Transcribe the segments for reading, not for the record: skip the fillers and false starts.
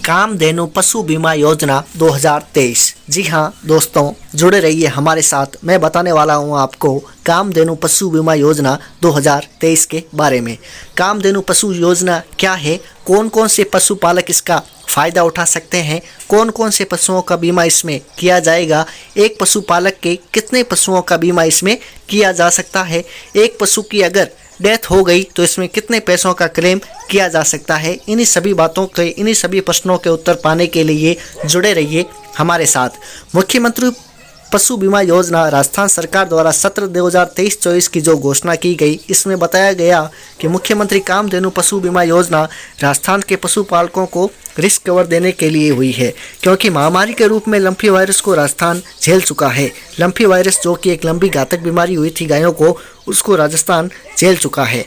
कामधेनु पशु बीमा योजना 2023। जी हाँ दोस्तों, जुड़े रहिए हमारे साथ। मैं बताने वाला हूँ आपको कामधेनु पशु बीमा योजना 2023 के बारे में। कामधेनु पशु योजना क्या है, कौन कौन से पशुपालक इसका फ़ायदा उठा सकते हैं, कौन कौन से पशुओं का बीमा इसमें किया जाएगा, एक पशुपालक के कितने पशुओं का बीमा इसमें किया जा सकता है, एक पशु की अगर डेथ हो गई तो इसमें कितने पैसों का क्लेम किया जा सकता है। इन्हीं सभी बातों के, इन्हीं सभी प्रश्नों के उत्तर पाने के लिए जुड़े रहिए हमारे साथ। मुख्यमंत्री पशु बीमा योजना राजस्थान सरकार द्वारा सत्र 2023-24 की जो घोषणा की गई, इसमें बताया गया कि मुख्यमंत्री कामधेनु पशु बीमा योजना राजस्थान के पशुपालकों को रिस्क कवर देने के लिए हुई है, क्योंकि महामारी के रूप में लंपी वायरस को राजस्थान झेल चुका है। लंपी वायरस जो कि एक लंबी घातक बीमारी हुई थी गायों को, उसको राजस्थान झेल चुका है।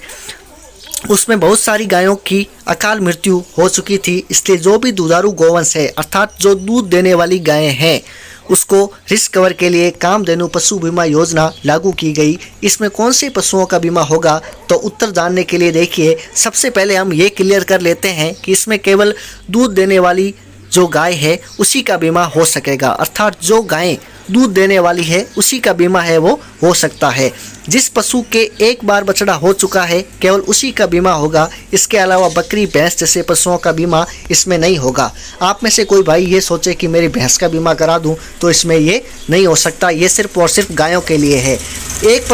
उसमें बहुत सारी गायों की अकाल मृत्यु हो चुकी थी। इसलिए जो भी दुधारू गोवंश है, अर्थात जो दूध देने वाली गायें हैं, उसको रिस्क कवर के लिए कामधेनु पशु बीमा योजना लागू की गई। इसमें कौन से पशुओं का बीमा होगा, तो उत्तर जानने के लिए देखिए, सबसे पहले हम ये क्लियर कर लेते हैं कि इसमें केवल दूध देने वाली जो गाय है उसी का बीमा हो सकेगा। अर्थात जो गायें दूध देने वाली है उसी का बीमा है वो हो सकता है। जिस पशु के एक बार बछड़ा हो चुका है केवल उसी का बीमा होगा। इसके अलावा बकरी, भैंस जैसे पशुओं का बीमा इसमें नहीं होगा। आप में से कोई भाई ये सोचे कि मेरी भैंस का बीमा करा दूं, तो इसमें ये नहीं हो सकता। ये सिर्फ और सिर्फ गायों के लिए है। एक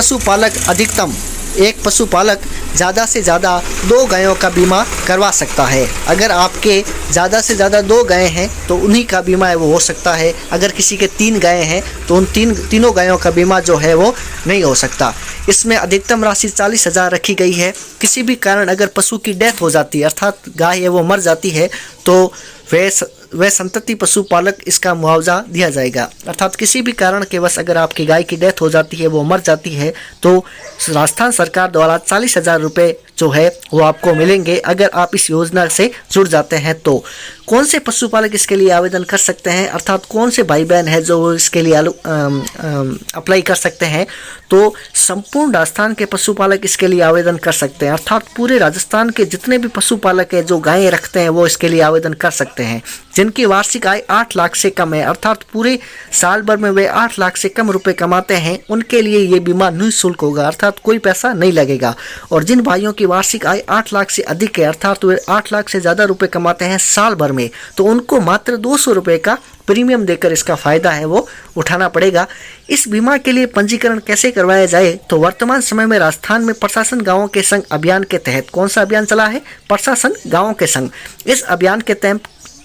पशुपालक ज़्यादा से ज़्यादा 2 गायों का बीमा करवा सकता है। अगर आपके ज़्यादा से ज़्यादा 2 गायें हैं तो उन्हीं का बीमा है वो हो सकता है। अगर किसी के 3 गायें हैं तो उन तीनों गायों का बीमा जो है वो नहीं हो सकता। इसमें अधिकतम राशि 40,000 रखी गई है। किसी भी कारण अगर पशु की डेथ हो जाती है, अर्थात गाय है वो मर जाती है, तो वह संतति पशुपालक इसका मुआवजा दिया जाएगा। अर्थात किसी भी कारण के वश अगर आपकी गाय की डेथ हो जाती है, वो मर जाती है, तो राजस्थान सरकार द्वारा 40,000 रुपये जो है वो आपको मिलेंगे अगर आप इस योजना से जुड़ जाते हैं। तो कौन से पशुपालक इसके लिए आवेदन कर सकते हैं, अर्थात कौन से भाई बहन है जो इसके लिए अप्लाई कर सकते हैं, तो संपूर्ण राजस्थान के पशुपालक इसके लिए आवेदन कर सकते हैं। अर्थात पूरे राजस्थान के जितने भी पशुपालक हैं जो गायें रखते हैं वो इसके लिए आवेदन कर सकते हैं। जिनकी वार्षिक आय 8 लाख से कम है, अर्थात पूरे साल भर में वे 8 लाख से कम रुपए कमाते हैं, उनके लिए ये बीमा निःशुल्क होगा, अर्थात कोई पैसा नहीं लगेगा। और जिन भाइयों की वार्षिक आय 8 लाख से अधिक है, अर्थात वे 8 लाख से ज़्यादा रुपए कमाते हैं साल भर में, तो उनको मात्र 200 रुपये का प्रीमियम देकर इसका फ़ायदा है वो उठाना पड़ेगा। इस बीमा के लिए पंजीकरण कैसे करवाया जाए, तो वर्तमान समय में राजस्थान में प्रशासन गाँवों के संग अभियान के तहत, कौन सा अभियान चला है, प्रशासन गाँवों के संग, इस अभियान के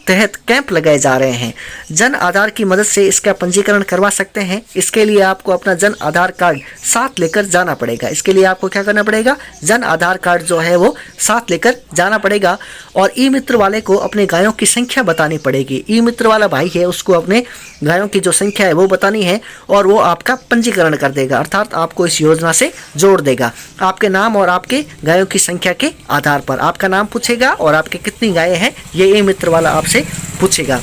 तहत कैंप लगाए जा रहे हैं। जन आधार की मदद से इसका पंजीकरण करवा सकते हैं। इसके लिए आपको अपना जन आधार कार्ड साथ लेकर जाना पड़ेगा। इसके लिए आपको क्या करना पड़ेगा, जन आधार कार्ड जो है वो साथ लेकर जाना पड़ेगा। और ई मित्र वाले को अपने गायों की संख्या बतानी पड़ेगी। ई मित्र वाला भाई है उसको अपने गायों की जो संख्या है वो बतानी है और वो आपका पंजीकरण कर देगा, अर्थात आपको इस योजना से जोड़ देगा। आपके नाम और आपके गायों की संख्या के आधार पर आपका नाम पूछेगा और आपके कितनी गायें हैं ये ई मित्र वाला आपसे पूछेगा।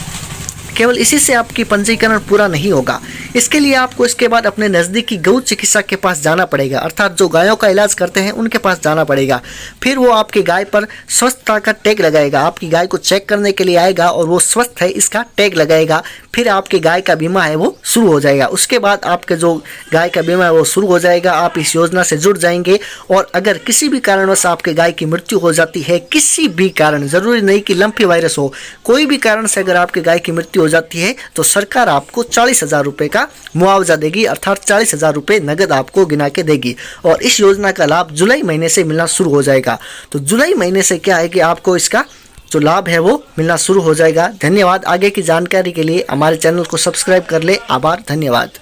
केवल इसी से आपकी पंजीकरण पूरा नहीं होगा। इसके लिए आपको इसके बाद अपने नज़दीकी गौ चिकित्सक के पास जाना पड़ेगा, अर्थात जो गायों का इलाज करते हैं उनके पास जाना पड़ेगा। फिर वो आपकी गाय पर स्वस्थता का टैग लगाएगा, आपकी गाय को चेक करने के लिए आएगा और वो स्वस्थ है इसका टैग लगाएगा। फिर आपकी गाय का बीमा है वो शुरू हो जाएगा। उसके बाद आपके जो गाय का बीमा है वो शुरू हो जाएगा, आप इस योजना से जुड़ जाएंगे। और अगर किसी भी कारणवश आपके गाय की मृत्यु हो जाती है, किसी भी कारण, ज़रूरी नहीं कि लंपी वायरस हो, कोई भी कारण से अगर आपकी गाय की मृत्यु हो जाती है तो सरकार आपको 40,000 रुपये का मुआवजा देगी, अर्थात 40,000 रुपये नगद आपको गिना के देगी। और इस योजना का लाभ जुलाई महीने से मिलना शुरू हो जाएगा। तो जुलाई महीने से क्या है कि आपको इसका जो लाभ है वो मिलना शुरू हो जाएगा। धन्यवाद। आगे की जानकारी के लिए हमारे चैनल को सब्सक्राइब कर ले। आभार, धन्यवाद।